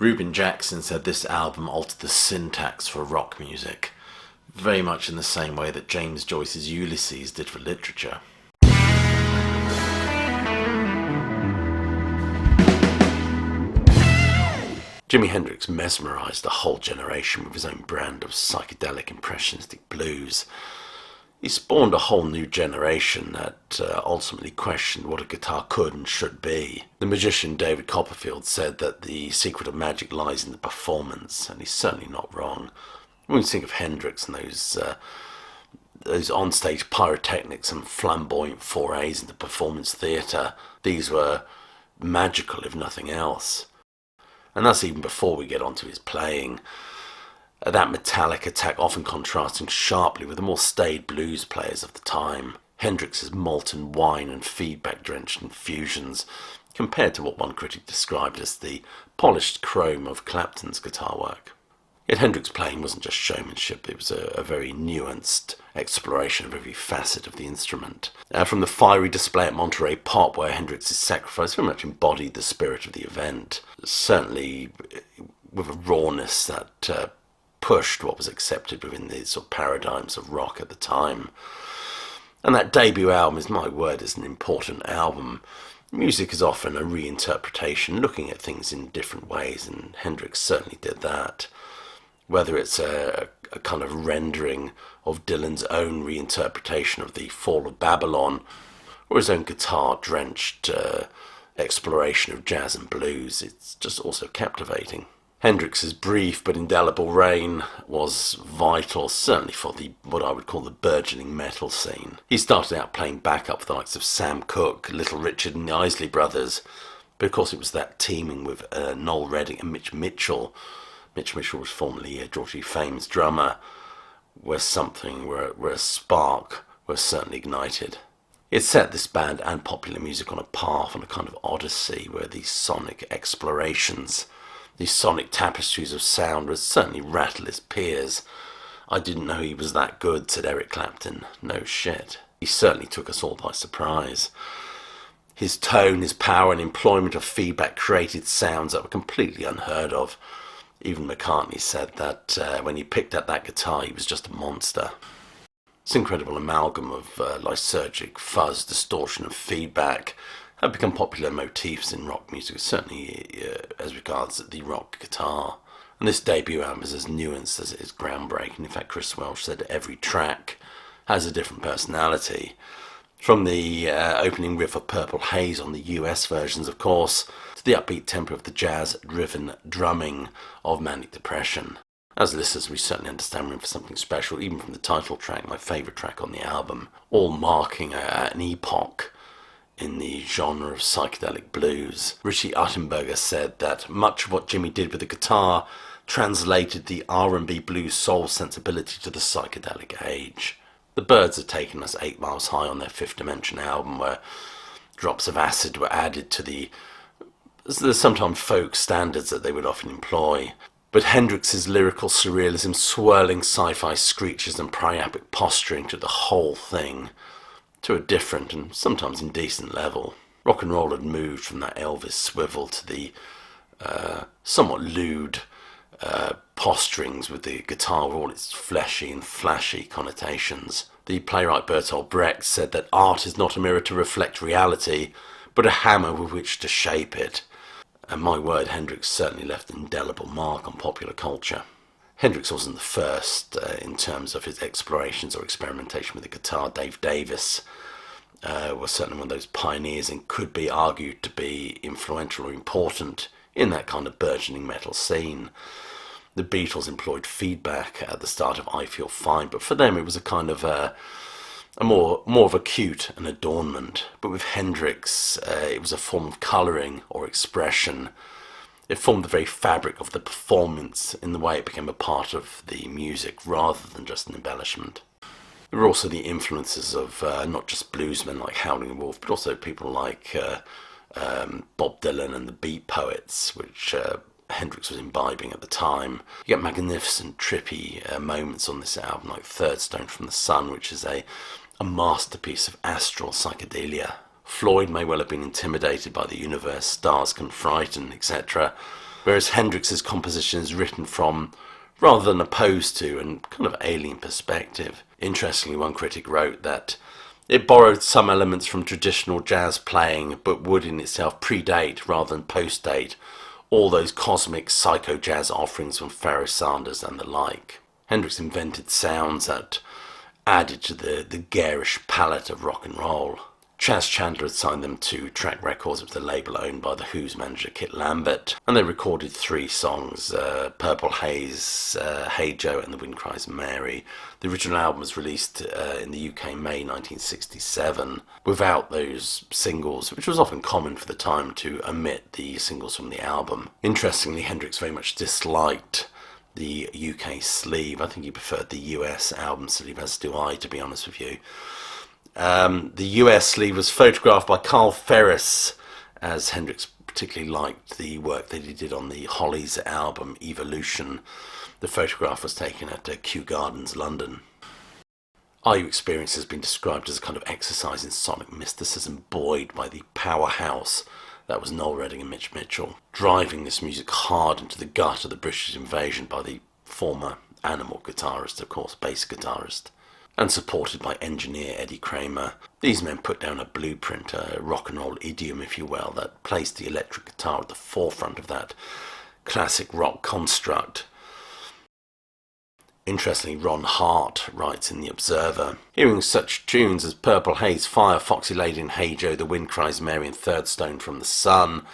Reuben Jackson said this album altered the syntax for rock music, very much in the same way that James Joyce's Ulysses did for literature. Jimi Hendrix mesmerised a whole generation with his own brand of psychedelic impressionistic blues. He spawned a whole new generation that ultimately questioned what a guitar could and should be. The magician David Copperfield said that the secret of magic lies in the performance, and he's certainly not wrong. When we think of Hendrix and those on-stage pyrotechnics and flamboyant forays into performance theatre, these were magical if nothing else. And that's even before we get onto his playing. That metallic attack often contrasting sharply with the more staid blues players of the time. Hendrix's molten wine and feedback-drenched infusions compared to what one critic described as the polished chrome of Clapton's guitar work. Yet Hendrix's playing wasn't just showmanship, it was a very nuanced exploration of every facet of the instrument. From the fiery display at Monterey Pop, where Hendrix's sacrifice very much embodied the spirit of the event, certainly with a rawness that pushed what was accepted within the sort of paradigms of rock at the time. And that debut album, is my word, is an important album. Music is often a reinterpretation, looking at things in different ways, and Hendrix certainly did that. Whether it's a kind of rendering of Dylan's own reinterpretation of the Fall of Babylon, or his own guitar-drenched exploration of jazz and blues, it's just also captivating. Hendrix's brief but indelible reign was vital, certainly for what I would call the burgeoning metal scene. He started out playing backup for the likes of Sam Cooke, Little Richard and the Isley Brothers, but of course it was that teaming with Noel Redding and Mitch Mitchell. Mitch Mitchell was formerly Georgie Fame's drummer, where a spark was certainly ignited. It set this band and popular music on a path, on a kind of odyssey, where these sonic explorations, these sonic tapestries of sound would certainly rattle his peers. "I didn't know he was that good," said Eric Clapton. No shit. He certainly took us all by surprise. His tone, his power and employment of feedback created sounds that were completely unheard of. Even McCartney said that when he picked up that guitar, he was just a monster. This incredible amalgam of lysergic fuzz, distortion and feedback have become popular motifs in rock music, certainly as regards the rock guitar. And this debut album is as nuanced as it is groundbreaking. In fact, Chris Welch said every track has a different personality. From the opening riff of Purple Haze on the US versions, of course, to the upbeat tempo of the jazz-driven drumming of Manic Depression. As listeners, we certainly understand room for something special, even from the title track, my favourite track on the album, all marking an epoch in the genre of psychedelic blues. Richie Uttenberger said that much of what Jimmy did with the guitar translated the R&B blues soul sensibility to the psychedelic age. The Byrds had taken us 8 Miles High on their Fifth Dimension album, where drops of acid were added to the sometimes folk standards that they would often employ. But Hendrix's lyrical surrealism, swirling sci-fi screeches and priapic posturing took the whole thing to a different and sometimes indecent level. Rock and roll had moved from that Elvis swivel to the somewhat lewd posturings with the guitar with all its fleshy and flashy connotations. The playwright Bertolt Brecht said that art is not a mirror to reflect reality, but a hammer with which to shape it. And my word, Hendrix certainly left an indelible mark on popular culture. Hendrix wasn't the first in terms of his explorations or experimentation with the guitar. Dave Davis was certainly one of those pioneers and could be argued to be influential or important in that kind of burgeoning metal scene. The Beatles employed feedback at the start of I Feel Fine, but for them it was a kind of a more of a cute and adornment. But with Hendrix, it was a form of colouring or expression. It formed the very fabric of the performance in the way it became a part of the music rather than just an embellishment. There were also the influences of not just bluesmen like Howlin' Wolf, but also people like Bob Dylan and the Beat Poets, which Hendrix was imbibing at the time. You get magnificent, trippy moments on this album, like Third Stone from the Sun, which is a masterpiece of astral psychedelia. Floyd may well have been intimidated by the universe, stars can frighten, etc. whereas Hendrix's composition is written from rather than opposed to and kind of alien perspective. Interestingly, one critic wrote that it borrowed some elements from traditional jazz playing, but would in itself predate rather than post-date all those cosmic psycho-jazz offerings from Pharoah Sanders and the like. Hendrix invented sounds that added to the garish palette of rock and roll. Chas Chandler had signed them to Track Records, it was the label owned by The Who's manager Kit Lambert, and they recorded 3 songs, Purple Haze, Hey Joe and The Wind Cries Mary. The original album was released in the UK in May 1967 without those singles, which was often common for the time to omit the singles from the album. Interestingly, Hendrix very much disliked the UK sleeve. I think he preferred the US album sleeve, as do I, to be honest with you. The US sleeve was photographed by Carl Ferris, as Hendrix particularly liked the work that he did on the Hollies album Evolution. The photograph was taken at Kew Gardens, London. Are You Experience has been described as a kind of exercise in sonic mysticism, buoyed by the powerhouse that was Noel Redding and Mitch Mitchell, driving this music hard into the gut of the British invasion by the former Animal guitarist, of course, bass guitarist, and supported by engineer Eddie Kramer. These men put down a blueprint, a rock and roll idiom, if you will, that placed the electric guitar at the forefront of that classic rock construct. Interestingly, Ron Hart writes in The Observer, hearing such tunes as Purple Haze, Fire, Foxy Lady and Hey Joe, The Wind Cries Mary and Third Stone from the Sun,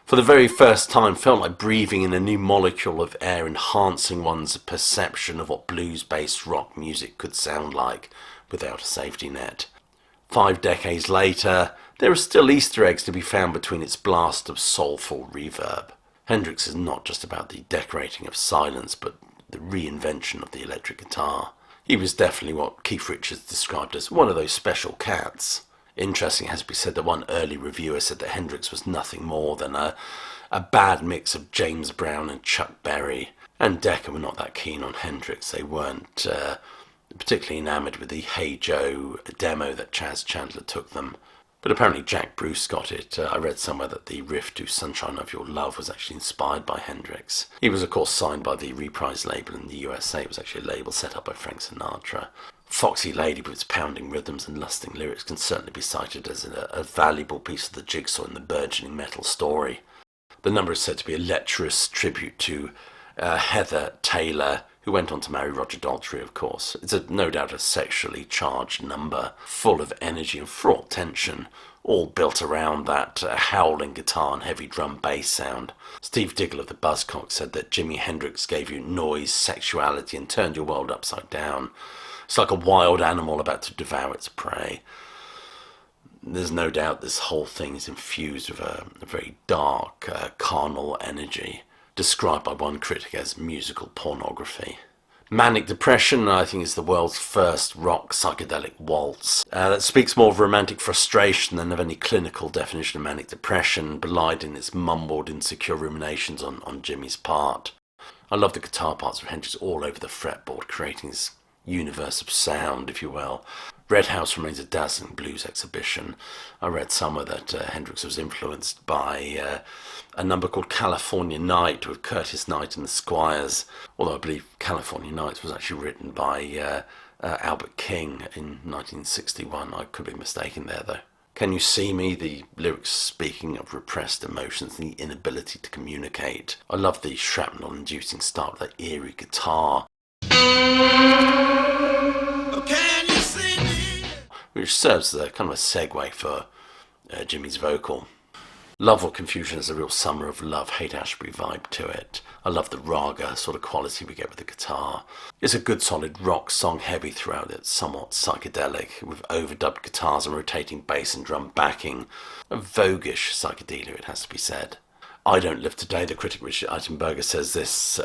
for the very first time felt like breathing in a new molecule of air, enhancing one's perception of what blues-based rock music could sound like without a safety net. 5 decades later, there are still Easter eggs to be found between its blast of soulful reverb. Hendrix is not just about the decorating of silence, but the reinvention of the electric guitar. He was definitely what Keith Richards described as one of those special cats. Interesting, it has to be said that one early reviewer said that Hendrix was nothing more than a bad mix of James Brown and Chuck Berry, and Decca were not that keen on Hendrix. They weren't particularly enamoured with the Hey Joe demo that Chas Chandler took them. But apparently Jack Bruce got it. I read somewhere that the riff to Sunshine of Your Love was actually inspired by Hendrix. He was of course signed by the Reprise label in the USA. It was actually a label set up by Frank Sinatra. Foxy Lady, with its pounding rhythms and lusting lyrics, can certainly be cited as a valuable piece of the jigsaw in the burgeoning metal story. The number is said to be a lecherous tribute to Heather Taylor, who went on to marry Roger Daltrey, of course. It's no doubt a sexually charged number, full of energy and fraught tension, all built around that howling guitar and heavy drum bass sound. Steve Diggle of the Buzzcocks said that Jimi Hendrix gave you noise, sexuality, and turned your world upside down. It's like a wild animal about to devour its prey. There's no doubt this whole thing is infused with a very dark, carnal energy, described by one critic as musical pornography. Manic Depression, I think, is the world's first rock psychedelic waltz. That speaks more of romantic frustration than of any clinical definition of manic depression, belied in its mumbled, insecure ruminations on Jimmy's part. I love the guitar parts of Hendrix all over the fretboard, creating this universe of sound, if you will. Red House remains a dazzling blues exhibition. I read somewhere that Hendrix was influenced by a number called California Night with Curtis Knight and the Squires, although I believe California Nights was actually written by Albert King in 1961. I could be mistaken there, though. Can You See Me? The lyrics speaking of repressed emotions and the inability to communicate. I love the shrapnel-inducing start of that eerie guitar, which serves as a kind of a segue for Jimmy's vocal. Love or Confusion has a real Summer of Love, Haight-Ashbury vibe to it. I love the raga sort of quality we get with the guitar. It's a good solid rock song, heavy throughout it, somewhat psychedelic, with overdubbed guitars and rotating bass and drum backing. A voguish psychedelia, it has to be said. I Don't Live Today, the critic Richard Eitenberger says this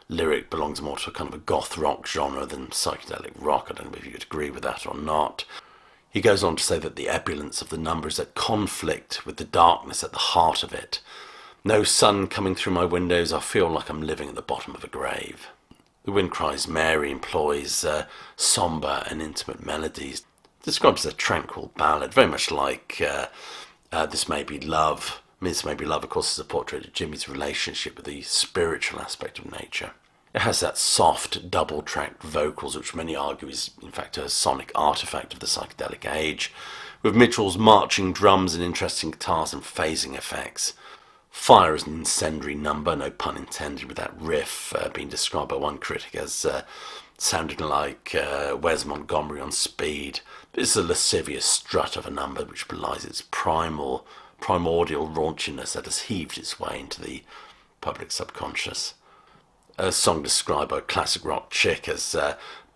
lyric belongs more to a kind of a goth rock genre than psychedelic rock. I don't know if you would agree with that or not. He goes on to say that the ebullience of the number is at conflict with the darkness at the heart of it. No sun coming through my windows, I feel like I'm living at the bottom of a grave. The Wind Cries Mary employs sombre and intimate melodies, described as a tranquil ballad, very much like This May Be Love, Miss Maybe Love, of course, is a portrait of Jimi's relationship with the spiritual aspect of nature. It has that soft, double-tracked vocals, which many argue is, in fact, a sonic artifact of the psychedelic age, with Mitchell's marching drums and interesting guitars and phasing effects. Fire is an incendiary number, no pun intended, with that riff being described by one critic as sounding like Wes Montgomery on speed. It's a lascivious strut of a number which belies its primordial raunchiness that has heaved its way into the public subconscious. A song described by a classic rock chick as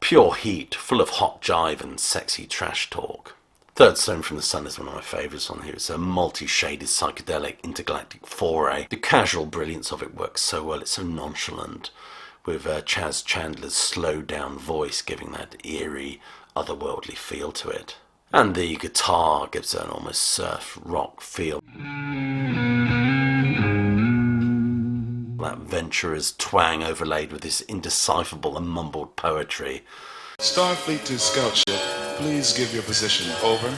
pure heat, full of hot jive and sexy trash talk. Third Stone from the Sun is one of my favourites on here. It's a multi-shaded psychedelic intergalactic foray. The casual brilliance of it works so well, it's so nonchalant, with Chaz Chandler's slowed down voice giving that eerie, otherworldly feel to it. And the guitar gives an almost surf rock feel. That venturer's twang overlaid with this indecipherable and mumbled poetry. Starfleet to scout ship, please give your position, over.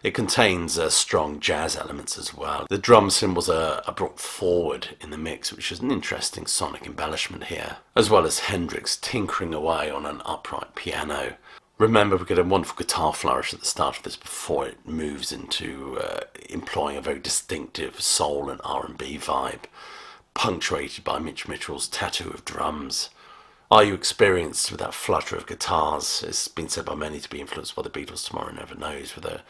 It contains strong jazz elements as well. The drum cymbals are brought forward in the mix, which is an interesting sonic embellishment here, as well as Hendrix tinkering away on an upright piano. Remember, we get a wonderful guitar flourish at the start of this before it moves into employing a very distinctive soul and R&B vibe, punctuated by Mitch Mitchell's tattoo of drums. Are you experienced with that flutter of guitars? It's been said by many to be influenced by the Beatles' Tomorrow Never Knows, with a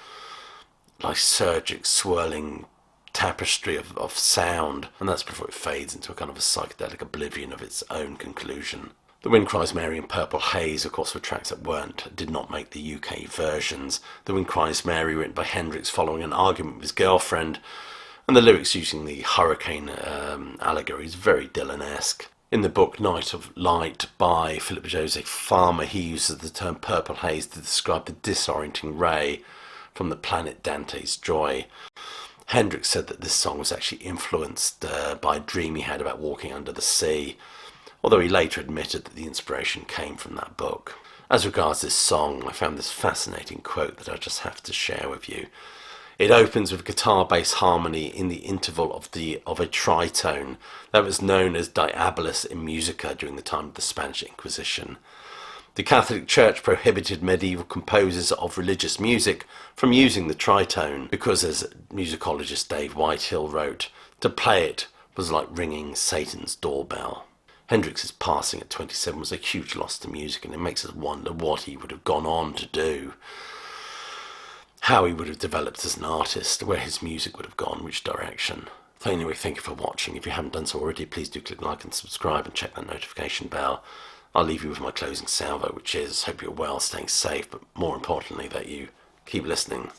lysergic, swirling tapestry of sound, and that's before it fades into a kind of a psychedelic oblivion of its own conclusion. The Wind Cries Mary and Purple Haze, of course, were tracks that did not make the UK versions. The Wind Cries Mary, written by Hendrix following an argument with his girlfriend, and the lyrics using the hurricane allegory is very Dylan-esque. In the book Night of Light by Philip Joseph Farmer, he uses the term purple haze to describe the disorienting ray from the planet Dante's Joy. Hendrix said that this song was actually influenced by a dream he had about walking under the sea, although he later admitted that the inspiration came from that book. As regards this song, I found this fascinating quote that I just have to share with you. It opens with guitar-bass harmony in the interval of a tritone that was known as diabolus in musica during the time of the Spanish Inquisition. The Catholic Church prohibited medieval composers of religious music from using the tritone because, as musicologist Dave Whitehill wrote, to play it was like ringing Satan's doorbell. Hendrix's passing at 27 was a huge loss to music, and it makes us wonder what he would have gone on to do, how he would have developed as an artist, where his music would have gone, which direction. So anyway, thank you for watching. If you haven't done so already, please do click like and subscribe and check that notification bell. I'll leave you with my closing salvo, which is, hope you're well, staying safe, but more importantly that you keep listening.